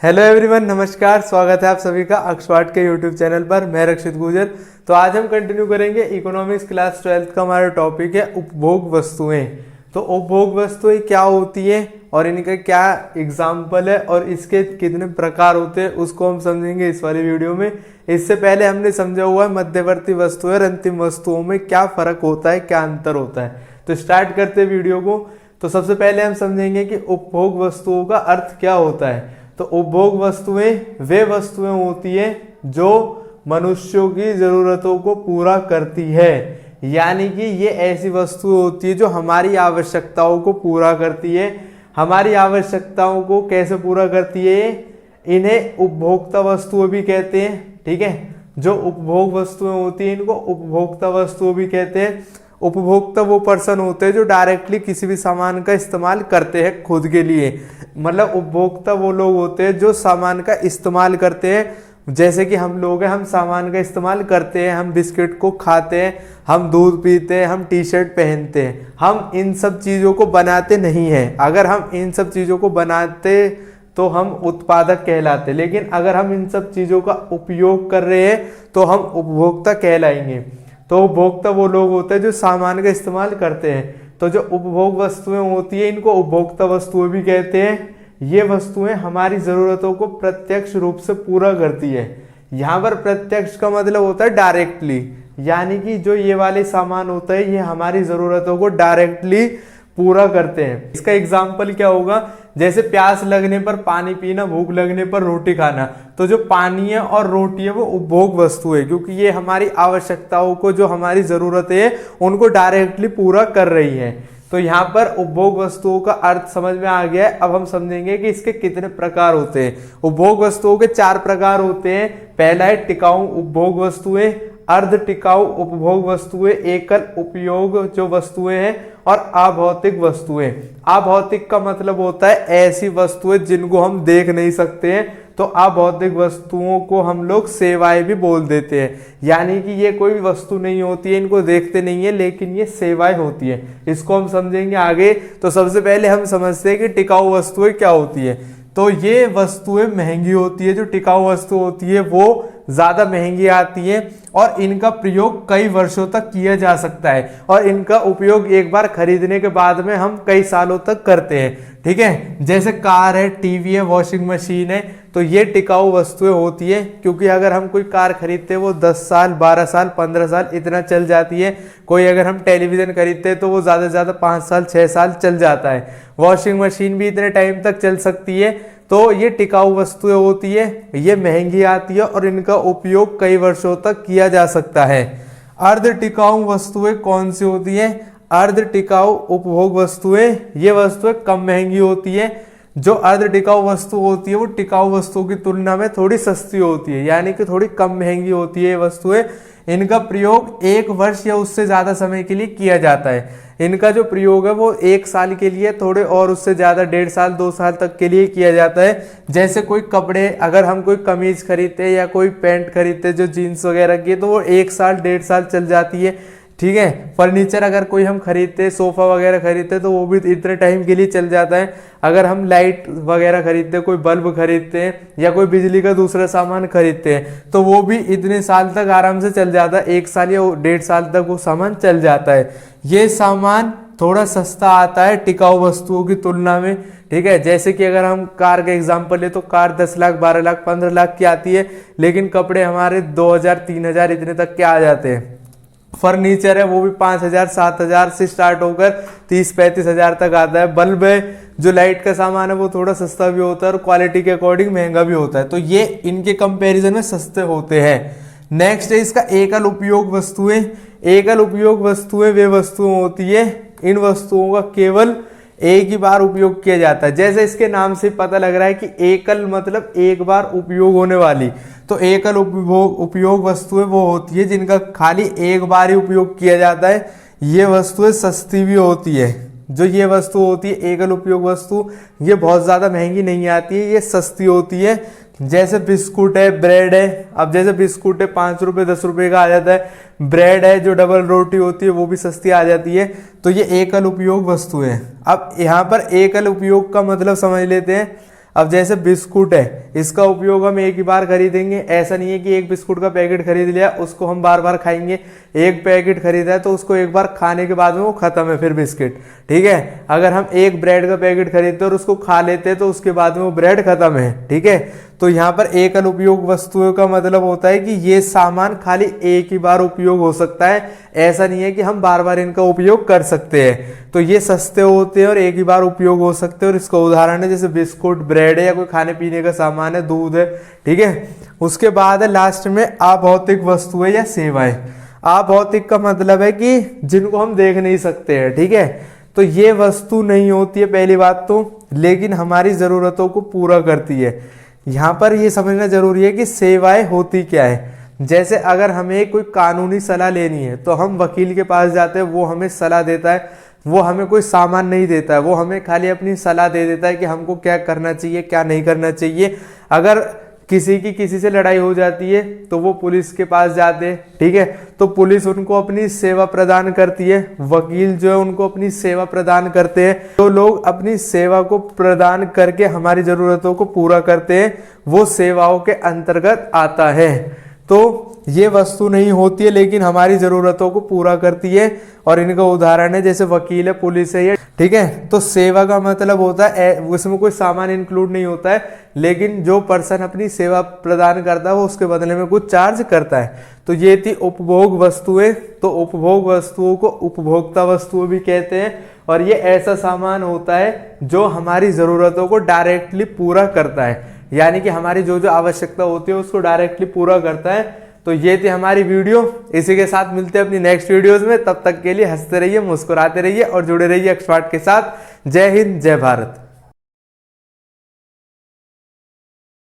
Hello everyone, नमस्कार। स्वागत है आप सभी का अक्षवाट के यूट्यूब चैनल पर। मैं रक्षित गुजर। तो आज हम कंटिन्यू करेंगे इकोनॉमिक्स क्लास 12th का हमारा टॉपिक है उपभोग वस्तुएं। तो उपभोग वस्तुएं क्या होती हैं और इनका क्या एग्जाम्पल है और इसके कितने प्रकार होते हैं उसको हम समझेंगे इस वाली वीडियो में। इससे पहले हमने समझा हुआ है मध्यवर्ती वस्तुएं और अंतिम वस्तुओं में क्या फर्क होता है, क्या अंतर होता है। तो स्टार्ट करते हैं वीडियो को। तो सबसे पहले हम समझेंगे कि उपभोग वस्तुओं का अर्थ क्या होता है। तो उपभोग वस्तुएं वे वस्तुएं होती है जो मनुष्यों की जरूरतों को पूरा करती है, यानी कि ये ऐसी वस्तुएं होती है जो हमारी आवश्यकताओं को पूरा करती है। हमारी आवश्यकताओं को कैसे पूरा करती है, इन्हें उपभोक्ता वस्तुएं भी कहते हैं। ठीक है, जो उपभोग वस्तुएं होती हैं इनको उपभोक्ता वस्तुएं भी कहते हैं। उपभोक्ता वो पर्सन होते हैं जो डायरेक्टली किसी भी सामान का इस्तेमाल करते हैं खुद के लिए। मतलब उपभोक्ता वो लोग होते हैं जो सामान का इस्तेमाल करते हैं। जैसे कि हम लोग हैं, हम सामान का इस्तेमाल करते हैं, हम बिस्किट को खाते हैं, हम दूध पीते हैं, हम टी शर्ट पहनते हैं। हम इन सब चीज़ों को बनाते नहीं हैं। अगर हम इन सब चीज़ों को बनाते तो हम उत्पादक कहलाते, लेकिन अगर हम इन सब चीज़ों का उपयोग कर रहे हैं तो हम उपभोक्ता कहलाएंगे। तो उपभोक्ता वो लोग होते हैं जो सामान का इस्तेमाल करते हैं। तो जो उपभोग वस्तुएं होती है इनको उपभोक्ता वस्तुएं भी कहते हैं। ये वस्तुएं हमारी जरूरतों को प्रत्यक्ष रूप से पूरा करती है। यहाँ पर प्रत्यक्ष का मतलब होता है डायरेक्टली, यानी कि जो ये वाले सामान होता है ये हमारी जरूरतों को डायरेक्टली पूरा करते हैं। इसका एग्जाम्पल क्या होगा, जैसे प्यास लगने पर पानी पीना, भूख लगने पर रोटी खाना। तो जो पानी है और रोटी है वो उपभोग वस्तु है, क्योंकि ये हमारी आवश्यकताओं को, जो हमारी जरूरतें है उनको डायरेक्टली पूरा कर रही है। तो यहाँ पर उपभोग वस्तुओं का अर्थ समझ में आ गया है। अब हम समझेंगे कि इसके कितने प्रकार होते हैं। उपभोग वस्तुओं के 4 प्रकार होते हैं। पहला है टिकाऊ उपभोग वस्तुएं, अर्ध टिकाऊ उपभोग वस्तुएं, एकल उपयोग जो वस्तुएं हैं, और अभौतिक वस्तुएं। अभौतिक का मतलब होता है ऐसी वस्तुएं जिनको हम देख नहीं सकते हैं। तो अभौतिक वस्तुओं को हम लोग सेवाएं भी बोल देते हैं, यानी कि ये कोई वस्तु नहीं होती है, इनको देखते नहीं है, लेकिन ये सेवाएं होती है। इसको हम समझेंगे आगे। तो सबसे पहले हम समझते हैं कि टिकाऊ वस्तुएं क्या होती है। तो ये वस्तुएं महंगी होती है। जो टिकाऊ वस्तु होती है वो ज्यादा महंगी आती है और इनका प्रयोग कई वर्षों तक किया जा सकता है, और इनका उपयोग एक बार खरीदने के बाद में हम कई सालों तक करते हैं। ठीक है, जैसे कार है, टीवी है, वॉशिंग मशीन है। तो ये टिकाऊ वस्तुएं होती है, क्योंकि अगर हम कोई कार खरीदते हैं वो 10 साल, 12 साल, 15 साल इतना चल जाती है। कोई अगर हम टेलीविजन खरीदते हैं तो वो ज्यादा से ज्यादा 5 साल, 6 साल चल जाता है। वॉशिंग मशीन भी इतने टाइम तक चल सकती है। तो ये टिकाऊ वस्तुएं होती है, ये महंगी आती है और इनका उपयोग कई वर्षों तक किया जा सकता है। अर्ध टिकाऊ वस्तुएं कौन सी होती है? अर्ध टिकाऊ उपभोग वस्तुएं, ये वस्तुएं कम महंगी होती है। जो अर्ध टिकाऊ वस्तु होती है वो टिकाऊ वस्तुओं की तुलना में थोड़ी सस्ती होती है, यानी कि थोड़ी कम महंगी होती है ये वस्तुएं। इनका प्रयोग 1 वर्ष या उससे ज्यादा समय के लिए किया जाता है। इनका जो प्रयोग है वो 1 साल के लिए, थोड़े और उससे ज्यादा 1.5 साल, 2 साल तक के लिए किया जाता है। जैसे कोई कपड़े, अगर हम कोई कमीज खरीदते हैं या कोई पैंट खरीदते हैं जो जीन्स वगैरह की, तो वो 1 साल, 1.5 साल चल जाती है। ठीक है, फर्नीचर अगर कोई हम खरीदते हैं, सोफा वगैरह खरीदते हैं, तो वो भी इतने टाइम के लिए चल जाता है। अगर हम लाइट वगैरह खरीदते हैं, कोई बल्ब खरीदते हैं या कोई बिजली का दूसरा सामान खरीदते हैं, तो वो भी इतने साल तक आराम से चल जाता है। 1 साल या 1.5 साल तक वो सामान चल जाता है। ये सामान थोड़ा सस्ता आता है टिकाऊ वस्तुओं की तुलना में। ठीक है, जैसे कि अगर हम कार का एग्जांपल ले तो कार 10 लाख, 12 लाख, 15 लाख की आती है, लेकिन कपड़े हमारे 2000, 3000 इतने तक के आ जाते हैं। फर्नीचर है वो भी 5000, 7000 से स्टार्ट होकर 30-35 हजार तक आता है। बल्ब है, जो लाइट का सामान है वो थोड़ा सस्ता भी होता है और क्वालिटी के अकॉर्डिंग महंगा भी होता है। तो ये इनके कंपैरिजन में सस्ते होते हैं। नेक्स्ट है इसका एकल उपयोग वस्तुएं। एकल उपयोग वस्तुएं वे वस्तुएं होती है, इन वस्तुओं का केवल एक ही बार उपयोग किया जाता है। जैसे इसके नाम से पता लग रहा है कि एकल मतलब एक बार उपयोग होने वाली। तो एकल उपयोग वस्तुएं वो होती है जिनका खाली एक बार ही उपयोग किया जाता है। ये वस्तुएं सस्ती भी होती है। जो ये वस्तु होती है एकल उपयोग वस्तु, ये बहुत ज्यादा महंगी नहीं आती है, ये सस्ती होती है। जैसे बिस्कुट है, ब्रेड है। अब जैसे बिस्कुट है 5 रुपए, 10 रुपए का आ जाता है। ब्रेड है जो डबल रोटी होती है वो भी सस्ती आ जाती है। तो ये एकल उपयोग वस्तु है। अब यहाँ पर एकल उपयोग का मतलब समझ लेते हैं। अब जैसे बिस्कुट है, इसका उपयोग हम एक ही बार खरीदेंगे, ऐसा नहीं है कि एक बिस्कुट का पैकेट खरीद लिया उसको हम बार बार खाएंगे। एक पैकेट खरीदा है तो उसको एक बार खाने के बाद में वो खत्म है फिर बिस्किट, ठीक है। अगर हम एक ब्रेड का पैकेट खरीदते हैं और उसको खा लेते हैं तो उसके बाद में वो ब्रेड खत्म है, ठीक है। तो यहाँ पर एकल उपयोग वस्तुओं का मतलब होता है कि ये सामान खाली एक ही बार उपयोग हो सकता है, ऐसा नहीं है कि हम बार बार इनका उपयोग कर सकते हैं। तो ये सस्ते होते हैं और एक ही बार उपयोग हो सकते हैं, और इसका उदाहरण है जैसे बिस्कुट, ब्रेड है या कोई खाने पीने का सामान है, दूध है, ठीक है। उसके बाद है लास्ट में अभौतिक वस्तुएं या सेवाएं। अभौतिक का मतलब है कि जिनको हम देख नहीं सकते हैं, ठीक है। तो ये वस्तु नहीं होती है पहली बात तो, लेकिन हमारी जरूरतों को पूरा करती है। यहाँ पर ये समझना जरूरी है कि सेवाएं होती क्या है। जैसे अगर हमें कोई कानूनी सलाह लेनी है तो हम वकील के पास जाते हैं, वो हमें सलाह देता है, वो हमें कोई सामान नहीं देता है, वो हमें खाली अपनी सलाह दे देता है कि हमको क्या करना चाहिए क्या नहीं करना चाहिए। अगर किसी से लड़ाई हो जाती है तो वो पुलिस के पास जाते हैं, ठीक है। तो पुलिस उनको अपनी सेवा प्रदान करती है, वकील जो है उनको अपनी सेवा प्रदान करते हैं। तो लोग अपनी सेवा को प्रदान करके हमारी जरूरतों को पूरा करते हैं, वो सेवाओं के अंतर्गत आता है। तो ये वस्तु नहीं होती है लेकिन हमारी जरूरतों को पूरा करती है, और इनका उदाहरण है जैसे वकील है, पुलिस है, ये ठीक है। तो सेवा का मतलब होता है उसमें कोई सामान इंक्लूड नहीं होता है, लेकिन जो पर्सन अपनी सेवा प्रदान करता है वो उसके बदले में कुछ चार्ज करता है। तो ये थी उपभोग वस्तुएं। तो उपभोग वस्तुओं को उपभोक्ता वस्तुएं भी कहते हैं, और ये ऐसा सामान होता है जो हमारी जरूरतों को डायरेक्टली पूरा करता है, यानी कि हमारी जो जो आवश्यकता होती है उसको डायरेक्टली पूरा करता है। तो ये थी हमारी वीडियो, इसी के साथ मिलते हैं अपनी नेक्स्ट वीडियोस में। तब तक के लिए हंसते रहिए, मुस्कुराते रहिए और जुड़े रहिए एक्सपर्ट के साथ। जय हिंद, जय भारत।